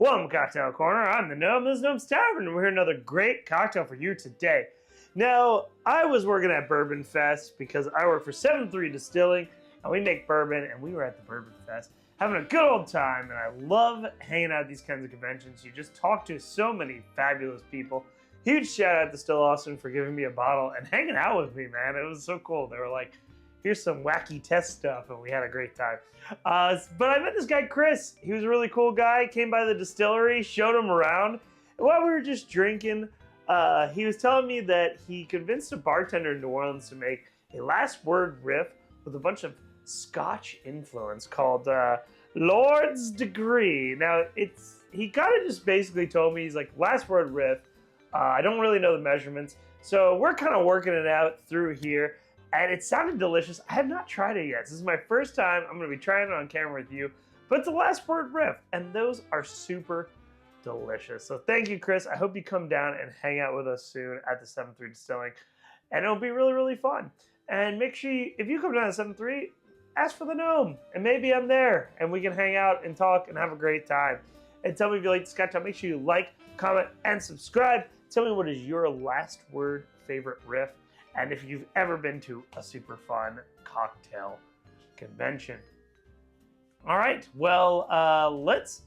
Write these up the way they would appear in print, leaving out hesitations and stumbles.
Welcome to Cocktail Corner. I'm the Gnome. This is Gnome's Tavern, and we're here another great cocktail for you today. Now, I was working at Bourbon Fest because I work for 7-3 Distilling, and we make bourbon, and we were at the Bourbon Fest having a good old time, and I love hanging out at these kinds of conventions. You just talk to so many fabulous people. Huge shout out to Still Austin for giving me a bottle and hanging out with me, man. It was so cool. They were like, here's some wacky test stuff, and we had a great time. But I met this guy, Chris. He was a really cool guy. Came by the distillery, showed him around. And while we were just drinking, he was telling me that he convinced a bartender in New Orleans to make a last word riff with a bunch of Scotch influence called Lord's Degree. Now, he kind of just basically told me, he's like, last word riff. I don't really know the measurements. So we're kind of working it out through here. And it sounded delicious. I have not tried it yet. This is my first time. I'm going to be trying it on camera with you. But it's the last word riff. And those are super delicious. So thank you, Chris. I hope you come down and hang out with us soon at the 7-3 Distilling. And it'll be really, really fun. And make sure, if you come down to 7-3, ask for the Gnome. And maybe I'm there. And we can hang out and talk and have a great time. And tell me if you like the Scotch. Make sure you like, comment, and subscribe. Tell me what is your last word favorite riff. And if you've ever been to a super fun cocktail convention. All right, well, let's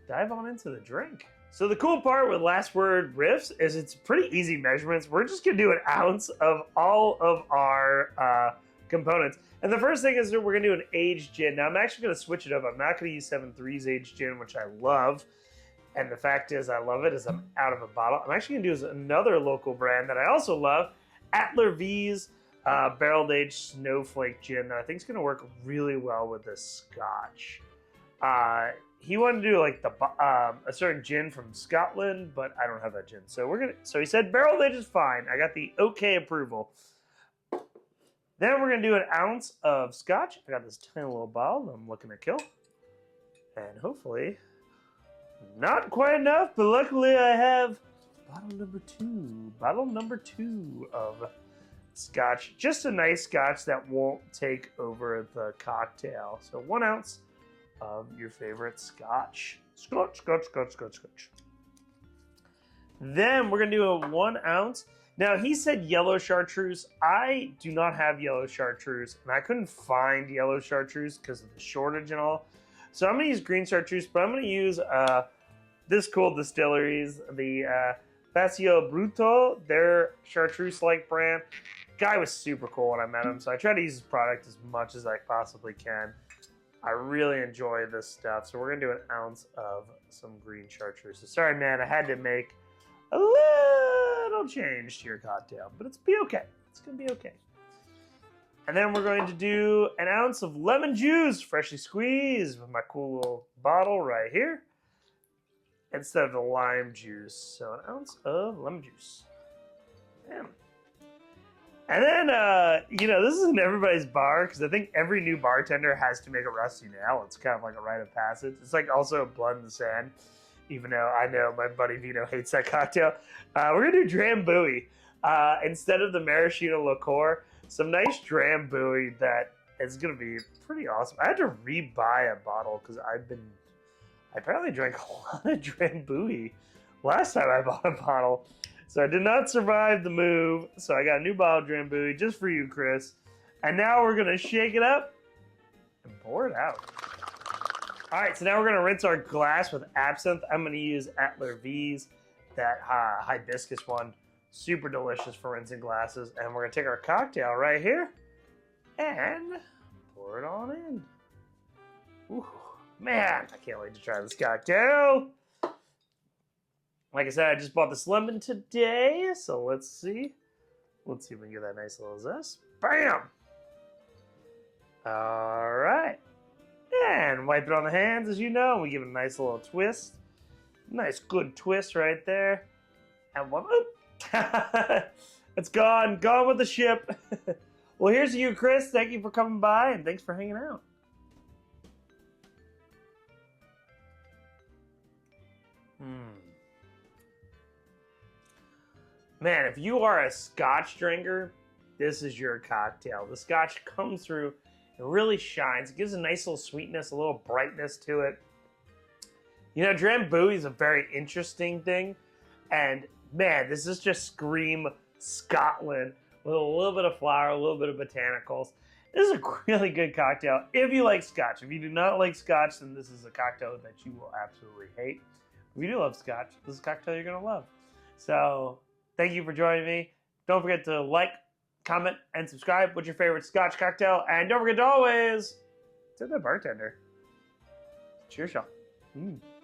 dive on into the drink. So the cool part with last word riffs is it's pretty easy measurements. We're just gonna do an ounce of all of our components. And the first thing is that we're gonna do an aged gin. Now I'm actually gonna switch it up. I'm not gonna use 7-3's aged gin, which I love. And the fact is I love it as I'm out of a bottle. I'm actually gonna do another local brand that I also love, Atler V's barrel-aged snowflake gin that I think is going to work really well with this Scotch. He wanted to do like a certain gin from Scotland, but I don't have that gin. So he said barrel-aged is fine. I got the okay approval. Then we're going to do an ounce of Scotch. I got this tiny little bottle that I'm looking to kill. And hopefully, not quite enough, but luckily I have bottle number two of Scotch. Just a nice Scotch that won't take over the cocktail. So 1 ounce of your favorite Scotch. Scotch. Then we're gonna do a 1 ounce. Now he said yellow chartreuse. I do not have yellow chartreuse, and I couldn't find yellow chartreuse because of the shortage and all. So I'm gonna use green chartreuse, but I'm gonna use this cool distilleries, the Paseo Bruto, their chartreuse-like brand. Guy was super cool when I met him, so I try to use his product as much as I possibly can. I really enjoy this stuff, so we're gonna do an ounce of some green chartreuse. So sorry, man, I had to make a little change to your cocktail, but it's be okay. It's gonna be okay. And then we're going to do an ounce of lemon juice, freshly squeezed, with my cool little bottle right here, instead of the lime juice. So an ounce of lemon juice. Damn. And then, this isn't everybody's bar, because I think every new bartender has to make a rusty nail. It's kind of like a rite of passage. It's like also blood in the sand, even though I know my buddy Vito hates that cocktail. We're going to do Drambuie. Instead of the maraschino liqueur, some nice Drambuie that is going to be pretty awesome. I had to re-buy a bottle, because I probably drank a lot of Drambuie last time I bought a bottle. So I did not survive the move. So I got a new bottle of Drambuie just for you, Chris. And now we're going to shake it up and pour it out. All right, so now we're going to rinse our glass with absinthe. I'm going to use Atler V's, that hibiscus one. Super delicious for rinsing glasses. And we're going to take our cocktail right here and pour it on in. Ooh. Man, I can't wait to try this cocktail. Like I said, I just bought this lemon today, so let's see. Let's see if we can get that nice little zest. Bam! All right. And wipe it on the hands, as you know. We give it a nice little twist. Nice, good twist right there. And one, it's gone. Gone with the ship. Well, here's to you, Chris. Thank you for coming by, and thanks for hanging out. Man, if you are a Scotch drinker, this is your cocktail. The Scotch comes through, it really shines. It gives a nice little sweetness, a little brightness to it. You know, Drambuie is a very interesting thing. And man, this is just scream Scotland with a little bit of flower, a little bit of botanicals. This is a really good cocktail if you like Scotch. If you do not like Scotch, then this is a cocktail that you will absolutely hate. If you do love Scotch, this is a cocktail you're going to love. So thank you for joining me. Don't forget to like, comment, and subscribe. What's your favorite Scotch cocktail? And don't forget to always tip the bartender. Cheers, y'all.